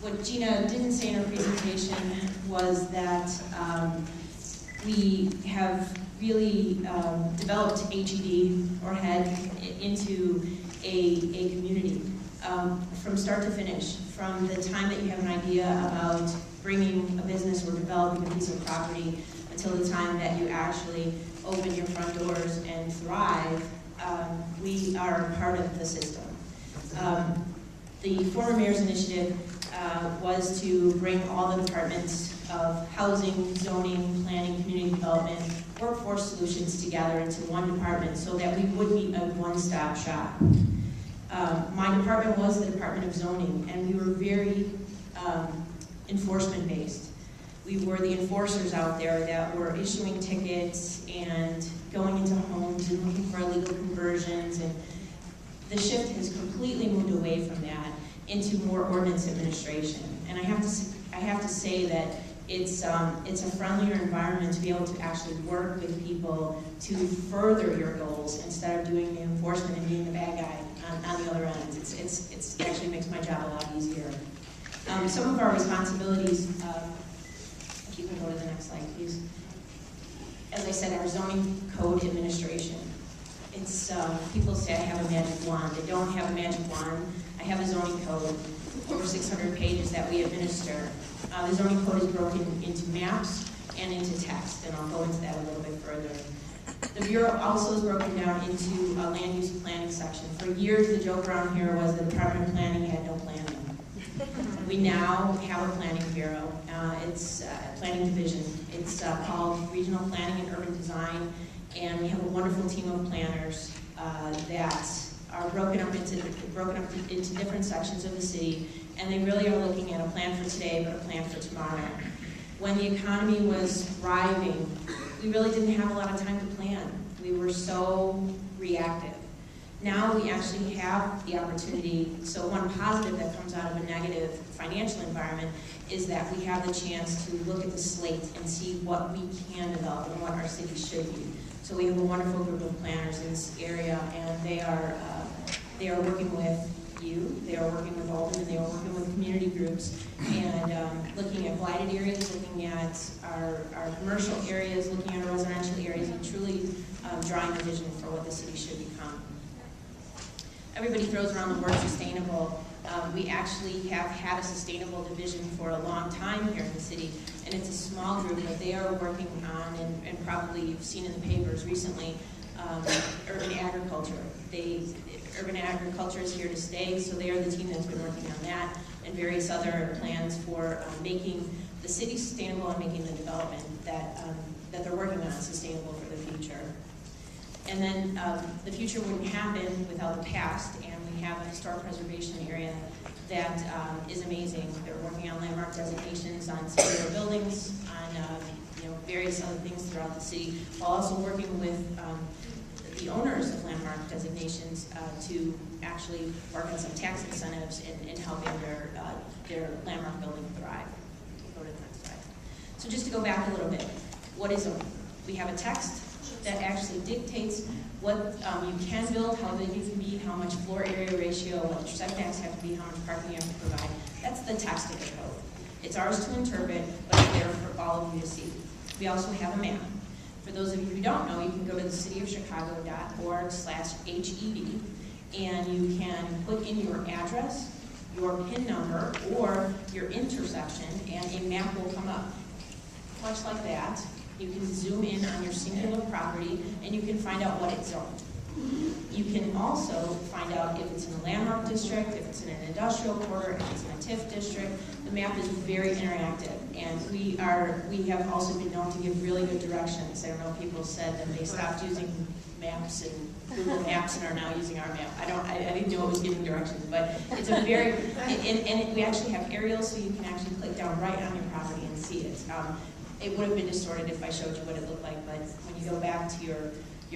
what Gina didn't say in her presentation was that we have really developed HED, or HED, into a community from start to finish. From the time that you have an idea about bringing a business or developing a piece of property until the time that you actually open your front doors and thrive, we are part of the system. The former mayor's initiative was to bring all the departments of housing, zoning, planning, community development, workforce solutions together into one department so that we would be a one-stop shop. My department was the Department of Zoning, and we were very enforcement-based. We were the enforcers out there that were issuing tickets and going into homes and looking for illegal conversions, and the shift has completely moved away from that into more ordinance administration. And I have to say that it's a friendlier environment to be able to actually work with people to further your goals instead of doing the enforcement and being the bad guy on the other end. It actually makes my job a lot easier. Some of our responsibilities, if you can go to the next slide, please. As I said, our zoning code administration. It's, people say I have a magic wand. I don't have a magic wand. I have a zoning code, over 600 pages that we administer. The zoning code is broken into maps and into text, and I'll go into that a little bit further. The Bureau also is broken down into a land use planning section. For years, the joke around here was the Department of Planning had no planning. We now have a planning bureau. It's a planning division. It's called Regional Planning and Urban Design, and we have a wonderful team of planners that are broken up into different sections of the city, and they really are looking at a plan for today, but a plan for tomorrow. When the economy was thriving, we really didn't have a lot of time to plan. We were so reactive. Now we actually have the opportunity, so one positive that comes out of a negative financial environment is that we have the chance to look at the slate and see what we can develop and what our city should be. So we have a wonderful group of planners in this area, and they are working with you, they are working with Alden, and they are working with community groups, and looking at blighted areas, looking at our commercial areas, looking at our residential areas, and truly drawing a vision for what the city should become. Everybody throws around the word sustainable. We actually have had a sustainable division for a long time here in the city, and it's a small group, but they are working on, and probably you've seen in the papers recently, urban agriculture. Urban agriculture is here to stay, so they are the team that's been working on that, and various other plans for making the city sustainable and making the development that they're working on sustainable for the future. And then the future wouldn't happen without the past, and we have a historic preservation area that is amazing. They're working on landmark designations on singular buildings, on various other things throughout the city, while also working with the owners of landmark designations to actually work on some tax incentives in helping their landmark building thrive. Go to the next slide. So just to go back a little bit, what is zoning? We have a text that actually dictates what you can build, how big you can be, how much floor area ratio, what your setbacks have to be, how much parking you have to provide. That's the text of the code. It's ours to interpret, but it's there for all of you to see. We also have a map. For those of you who don't know, you can go to thecityofchicago.org/HED, and you can put in your address, your PIN number, or your intersection, and a map will come up. Much like that. You can zoom in on your singular property, and you can find out what it's zoned. You can also find out if it's in a landmark district, if it's in an industrial quarter, if it's in a TIF district. The map is very interactive, and we have also been known to give really good directions. I don't know, people said that they stopped using maps and Google Maps and are now using our map. I didn't know it was giving directions, but it's a very, we actually have aerials, so you can actually click down right on your property and see it. It would have been distorted if I showed you what it looked like, but when you go back to your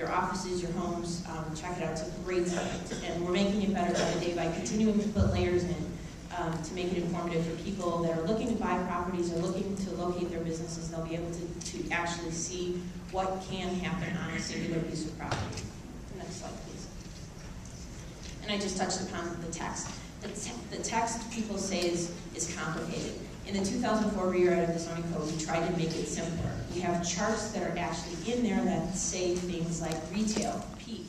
offices, your homes, check it out. It's a great site, and we're making it better by the day by continuing to put layers in to make it informative for people that are looking to buy properties or looking to locate their businesses. They'll be able to actually see what can happen on a singular piece of property. Next slide, please. And I just touched upon the text. the text people say is complicated. In the 2004 rewrite of the zoning code, we tried to make it simpler. We have charts that are actually in there that say things like retail, P,